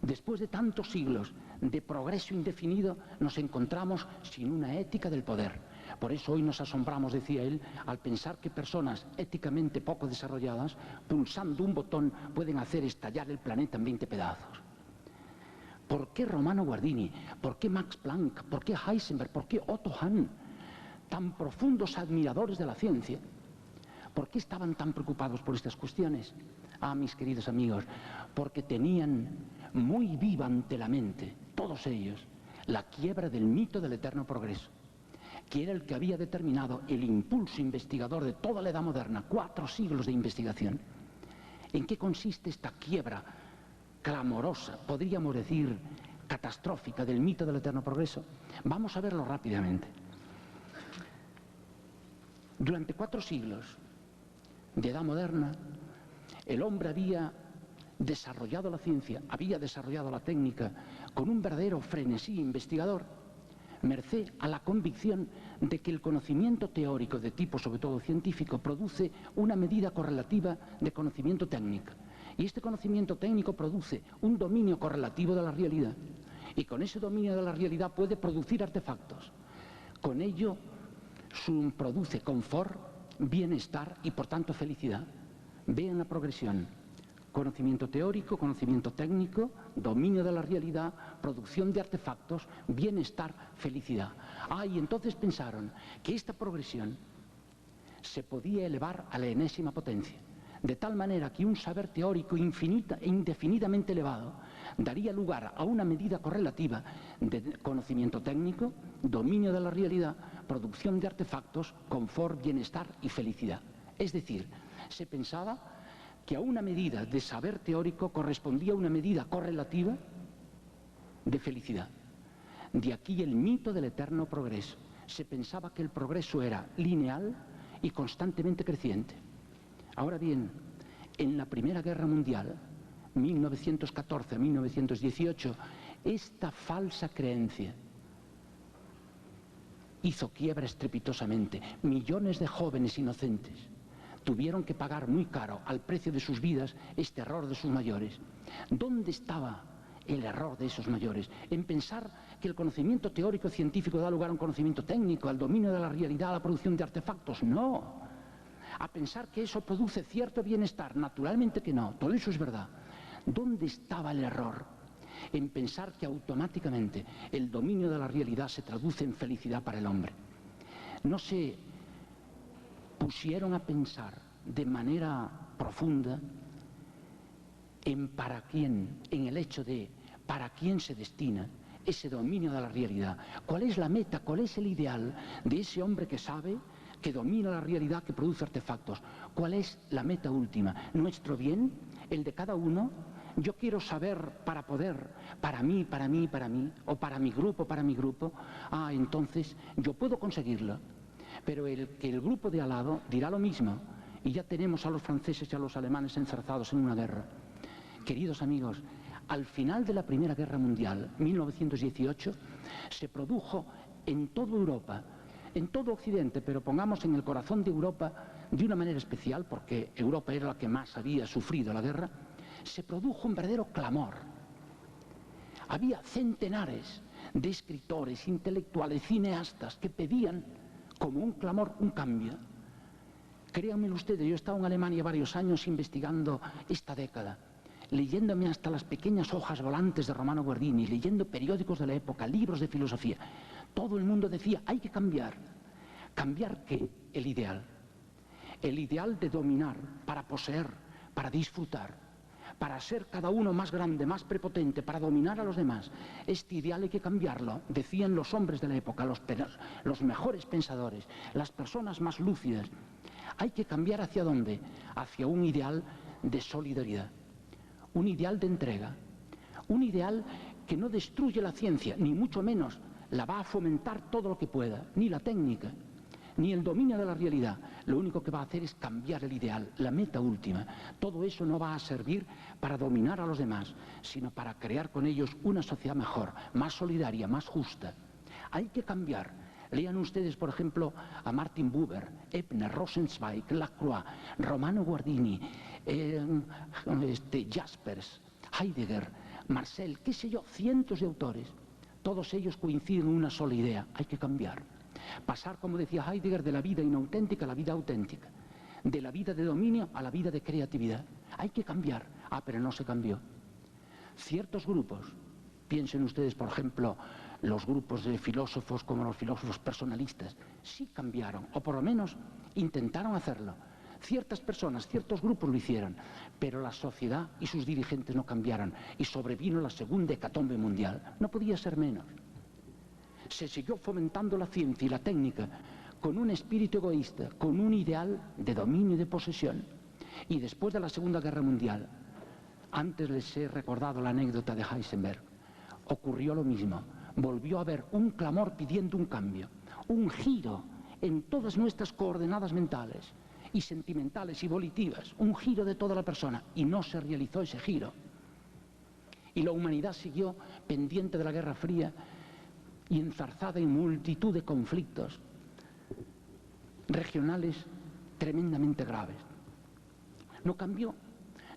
Después de tantos siglos de progreso indefinido, nos encontramos sin una ética del poder. Por eso hoy nos asombramos, decía él, al pensar que personas éticamente poco desarrolladas, pulsando un botón, pueden hacer estallar el planeta en 20 pedazos. ¿Por qué Romano Guardini? ¿Por qué Max Planck? ¿Por qué Heisenberg? ¿Por qué Otto Hahn? Tan profundos admiradores de la ciencia. ¿Por qué estaban tan preocupados por estas cuestiones? Ah, mis queridos amigos, porque tenían muy viva ante la mente, todos ellos, la quiebra del mito del eterno progreso, que era el que había determinado el impulso investigador de toda la edad moderna, 4 siglos de investigación. ¿En qué consiste esta quiebra clamorosa, podríamos decir catastrófica, del mito del eterno progreso? Vamos a verlo rápidamente. Durante 4 siglos de edad moderna, el hombre había desarrollado la ciencia, había desarrollado la técnica con un verdadero frenesí investigador, merced a la convicción de que el conocimiento teórico de tipo, sobre todo científico, produce una medida correlativa de conocimiento técnico. Y este conocimiento técnico produce un dominio correlativo de la realidad. Y con ese dominio de la realidad puede producir artefactos. Con ello produce confort, bienestar y por tanto felicidad. Vean la progresión: conocimiento teórico, conocimiento técnico, dominio de la realidad, producción de artefactos, bienestar, felicidad. Y entonces pensaron que esta progresión se podía elevar a la enésima potencia, de tal manera que un saber teórico indefinidamente elevado daría lugar a una medida correlativa de conocimiento técnico, dominio de la realidad, producción de artefactos, confort, bienestar y felicidad. Es decir, se pensaba que a una medida de saber teórico correspondía una medida correlativa de felicidad. De aquí el mito del eterno progreso. Se pensaba que el progreso era lineal y constantemente creciente. Ahora bien, en la Primera Guerra Mundial, 1914 a 1918, esta falsa creencia hizo quiebra estrepitosamente. Millones de jóvenes inocentes tuvieron que pagar muy caro, al precio de sus vidas, este error de sus mayores. ¿Dónde estaba el error de esos mayores? En pensar que el conocimiento teórico científico da lugar a un conocimiento técnico, al dominio de la realidad, a la producción de artefactos. No. A pensar que eso produce cierto bienestar. Naturalmente que no. Todo eso es verdad. ¿Dónde estaba el error? En pensar que automáticamente el dominio de la realidad se traduce en felicidad para el hombre. No se pusieron a pensar de manera profunda en para quién, en el hecho de para quién se destina ese dominio de la realidad. ¿Cuál es la meta, cuál es el ideal de ese hombre que sabe, que domina la realidad, que produce artefactos? ¿Cuál es la meta última? ¿Nuestro bien? ¿El de cada uno? Yo quiero saber para poder, para mí, o para mi grupo. Entonces yo puedo conseguirlo. Pero el grupo de al lado dirá lo mismo, y ya tenemos a los franceses y a los alemanes enzarzados en una guerra. Queridos amigos, al final de la Primera Guerra Mundial, 1918, se produjo en toda Europa, en todo Occidente, pero pongamos en el corazón de Europa de una manera especial, porque Europa era la que más había sufrido la guerra, se produjo un verdadero clamor. Había centenares de escritores, intelectuales, cineastas que pedían como un clamor, un cambio. Créanmelo ustedes, yo he estado en Alemania varios años investigando esta década, leyéndome hasta las pequeñas hojas volantes de Romano Guardini, leyendo periódicos de la época, libros de filosofía. Todo el mundo decía, hay que cambiar. ¿Cambiar qué? El ideal. El ideal de dominar, para poseer, para disfrutar, para ser cada uno más grande, más prepotente, para dominar a los demás. Este ideal hay que cambiarlo, decían los hombres de la época, los mejores pensadores, las personas más lúcidas. Hay que cambiar ¿hacia dónde? Hacia un ideal de solidaridad, un ideal de entrega, un ideal que no destruye la ciencia, ni mucho menos la va a fomentar todo lo que pueda, ni la técnica, ni el dominio de la realidad. Lo único que va a hacer es cambiar el ideal, la meta última. Todo eso no va a servir para dominar a los demás, sino para crear con ellos una sociedad mejor, más solidaria, más justa. Hay que cambiar. Lean ustedes, por ejemplo, a Martin Buber, Ebner, Rosenzweig, Lacroix, Romano Guardini, Jaspers, Heidegger, Marcel, qué sé yo, cientos de autores. Todos ellos coinciden en una sola idea: hay que cambiar. Pasar, como decía Heidegger, de la vida inauténtica a la vida auténtica, de la vida de dominio a la vida de creatividad. Hay que cambiar. Pero no se cambió. Ciertos grupos, piensen ustedes, por ejemplo, los grupos de filósofos como los filósofos personalistas, sí cambiaron, o por lo menos intentaron hacerlo. Ciertas personas, ciertos grupos lo hicieron, pero la sociedad y sus dirigentes no cambiaron, y sobrevino la segunda hecatombe mundial. No podía ser menos. Se siguió fomentando la ciencia y la técnica con un espíritu egoísta, con un ideal de dominio y de posesión. Y después de la Segunda Guerra Mundial, antes les he recordado la anécdota de Heisenberg, ocurrió lo mismo. Volvió a haber un clamor pidiendo un cambio, un giro en todas nuestras coordenadas mentales y sentimentales y volitivas, un giro de toda la persona, y no se realizó ese giro. Y la humanidad siguió pendiente de la Guerra Fría y enzarzada en multitud de conflictos regionales tremendamente graves. No cambió.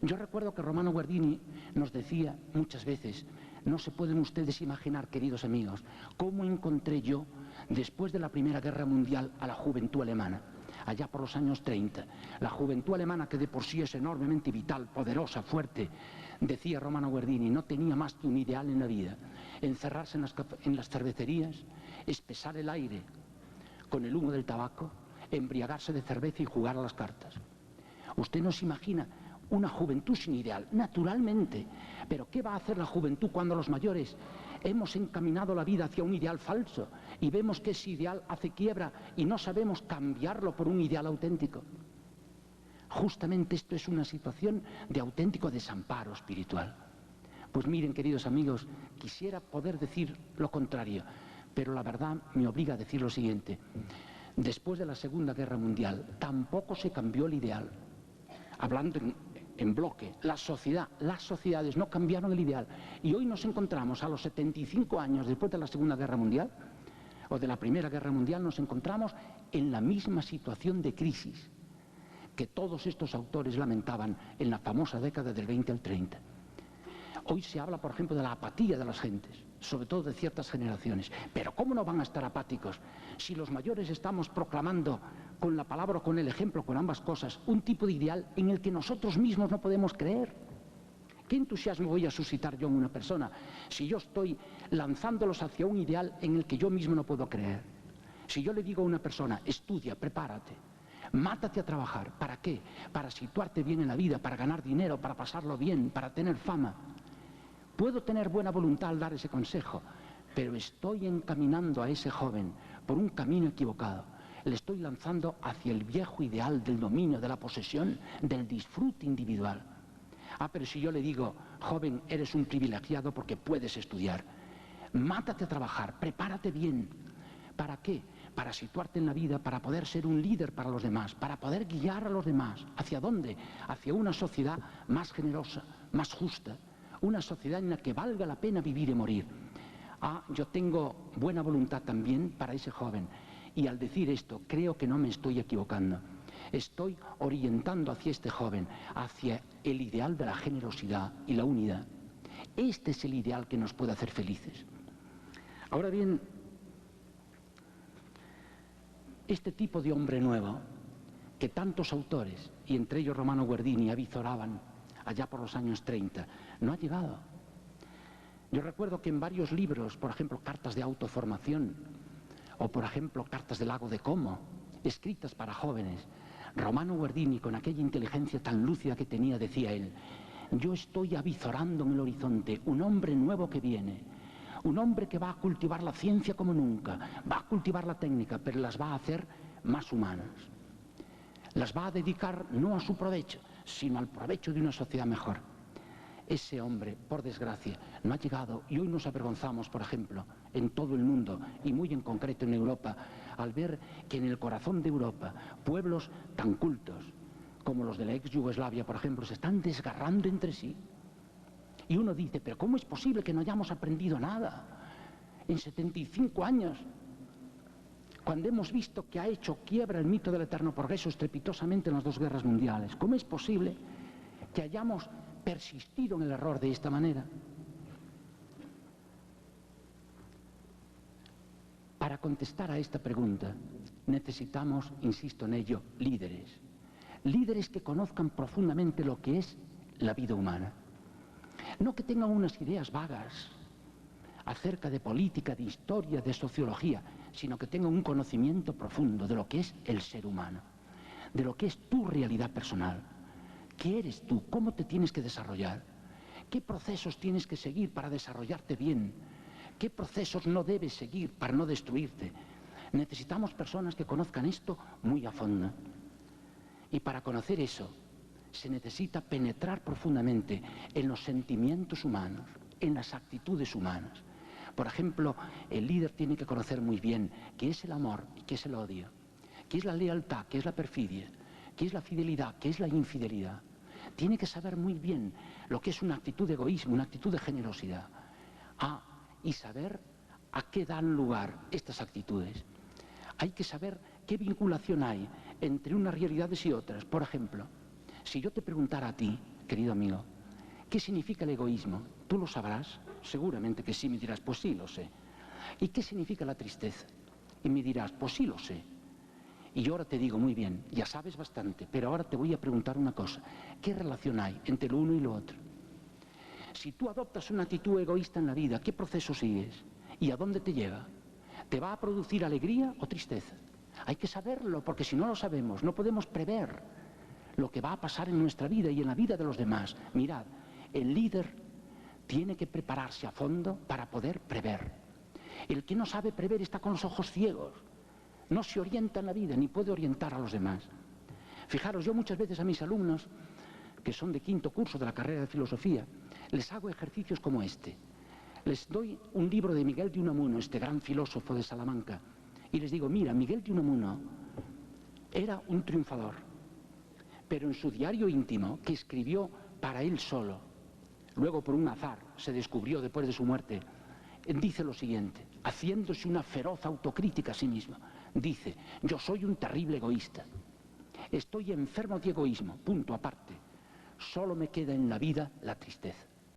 Yo recuerdo que Romano Guardini nos decía muchas veces: no se pueden ustedes imaginar, queridos amigos, cómo encontré yo, después de la Primera Guerra Mundial, a la juventud alemana, allá por los años 30. La juventud alemana, que de por sí es enormemente vital, poderosa, fuerte, decía Romano Guardini, no tenía más que un ideal en la vida: encerrarse en las cervecerías, espesar el aire con el humo del tabaco, embriagarse de cerveza y jugar a las cartas. Usted no se imagina una juventud sin ideal, naturalmente. Pero ¿qué va a hacer la juventud cuando los mayores hemos encaminado la vida hacia un ideal falso y vemos que ese ideal hace quiebra y no sabemos cambiarlo por un ideal auténtico? Justamente esto es una situación de auténtico desamparo espiritual. Pues miren, queridos amigos, quisiera poder decir lo contrario, pero la verdad me obliga a decir lo siguiente: después de la Segunda Guerra Mundial tampoco se cambió el ideal. Hablando en bloque, las sociedades no cambiaron el ideal, y hoy nos encontramos a los 75 años después de la Segunda Guerra Mundial o de la Primera Guerra Mundial, nos encontramos en la misma situación de crisis que todos estos autores lamentaban en la famosa década del 20 al 30. Hoy se habla, por ejemplo, de la apatía de las gentes, sobre todo de ciertas generaciones. Pero ¿cómo no van a estar apáticos si los mayores estamos proclamando con la palabra o con el ejemplo, con ambas cosas, un tipo de ideal en el que nosotros mismos no podemos creer? ¿Qué entusiasmo voy a suscitar yo en una persona si yo estoy lanzándolos hacia un ideal en el que yo mismo no puedo creer? Si yo le digo a una persona: estudia, prepárate, mátate a trabajar, ¿para qué? Para situarte bien en la vida, para ganar dinero, para pasarlo bien, para tener fama. Puedo tener buena voluntad al dar ese consejo, pero estoy encaminando a ese joven por un camino equivocado. Le estoy lanzando hacia el viejo ideal del dominio, de la posesión, del disfrute individual. Pero si yo le digo: joven, eres un privilegiado porque puedes estudiar, mátate a trabajar, prepárate bien. ¿Para qué? Para situarte en la vida, para poder ser un líder para los demás, para poder guiar a los demás. ¿Hacia dónde? Hacia una sociedad más generosa, más justa, una sociedad en la que valga la pena vivir y morir. Yo tengo buena voluntad también para ese joven, y al decir esto creo que no me estoy equivocando. Estoy orientando hacia este joven, hacia el ideal de la generosidad y la unidad. Este es el ideal que nos puede hacer felices. Ahora bien, este tipo de hombre nuevo, que tantos autores, y entre ellos Romano Guardini, avizoraban allá por los años 30, no ha llegado. Yo recuerdo que en varios libros, por ejemplo, cartas de autoformación, o por ejemplo, cartas del Lago de Como, escritas para jóvenes, Romano Guardini, con aquella inteligencia tan lúcida que tenía, decía él: yo estoy avizorando en el horizonte un hombre nuevo que viene, un hombre que va a cultivar la ciencia como nunca, va a cultivar la técnica, pero las va a hacer más humanas. Las va a dedicar no a su provecho, sino al provecho de una sociedad mejor. Ese hombre, por desgracia, no ha llegado, y hoy nos avergonzamos, por ejemplo, en todo el mundo, y muy en concreto en Europa, al ver que en el corazón de Europa, pueblos tan cultos como los de la ex Yugoslavia, por ejemplo, se están desgarrando entre sí. Y uno dice: pero ¿cómo es posible que no hayamos aprendido nada en 75 años? Cuando hemos visto que ha hecho quiebra el mito del eterno progreso estrepitosamente en las dos guerras mundiales. ¿Cómo es posible que hayamos persistido en el error de esta manera? Para contestar a esta pregunta necesitamos, insisto en ello, líderes. Líderes que conozcan profundamente lo que es la vida humana. No que tengan unas ideas vagas acerca de política, de historia, de sociología, sino que tengan un conocimiento profundo de lo que es el ser humano, de lo que es tu realidad personal. ¿Qué eres tú? ¿Cómo te tienes que desarrollar? ¿Qué procesos tienes que seguir para desarrollarte bien? ¿Qué procesos no debes seguir para no destruirte? Necesitamos personas que conozcan esto muy a fondo. Y para conocer eso, se necesita penetrar profundamente en los sentimientos humanos, en las actitudes humanas. Por ejemplo, el líder tiene que conocer muy bien qué es el amor y qué es el odio, qué es la lealtad, qué es la perfidia, qué es la fidelidad, qué es la infidelidad. Tiene que saber muy bien lo que es una actitud de egoísmo, una actitud de generosidad. Y saber a qué dan lugar estas actitudes. Hay que saber qué vinculación hay entre unas realidades y otras. Por ejemplo, si yo te preguntara a ti, querido amigo, ¿qué significa el egoísmo? ¿Tú lo sabrás? Seguramente que sí, me dirás, pues sí, lo sé. ¿Y qué significa la tristeza? Y me dirás, pues sí, lo sé. Y yo ahora te digo, muy bien, ya sabes bastante, pero ahora te voy a preguntar una cosa. ¿Qué relación hay entre lo uno y lo otro? Si tú adoptas una actitud egoísta en la vida, ¿qué proceso sigues? ¿Y a dónde te lleva? ¿Te va a producir alegría o tristeza? Hay que saberlo, porque si no lo sabemos, no podemos prever lo que va a pasar en nuestra vida y en la vida de los demás. Mirad, el líder tiene que prepararse a fondo para poder prever. El que no sabe prever está con los ojos ciegos. No se orienta en la vida, ni puede orientar a los demás. Fijaros, yo muchas veces a mis alumnos, que son de 5º curso de la carrera de filosofía, les hago ejercicios como este. Les doy un libro de Miguel de Unamuno, este gran filósofo de Salamanca, y les digo, mira, Miguel de Unamuno era un triunfador, pero en su diario íntimo, que escribió para él solo, luego por un azar se descubrió después de su muerte, dice lo siguiente, haciéndose una feroz autocrítica a sí mismo. Dice, yo soy un terrible egoísta, estoy enfermo de egoísmo, punto aparte, solo me queda en la vida la tristeza.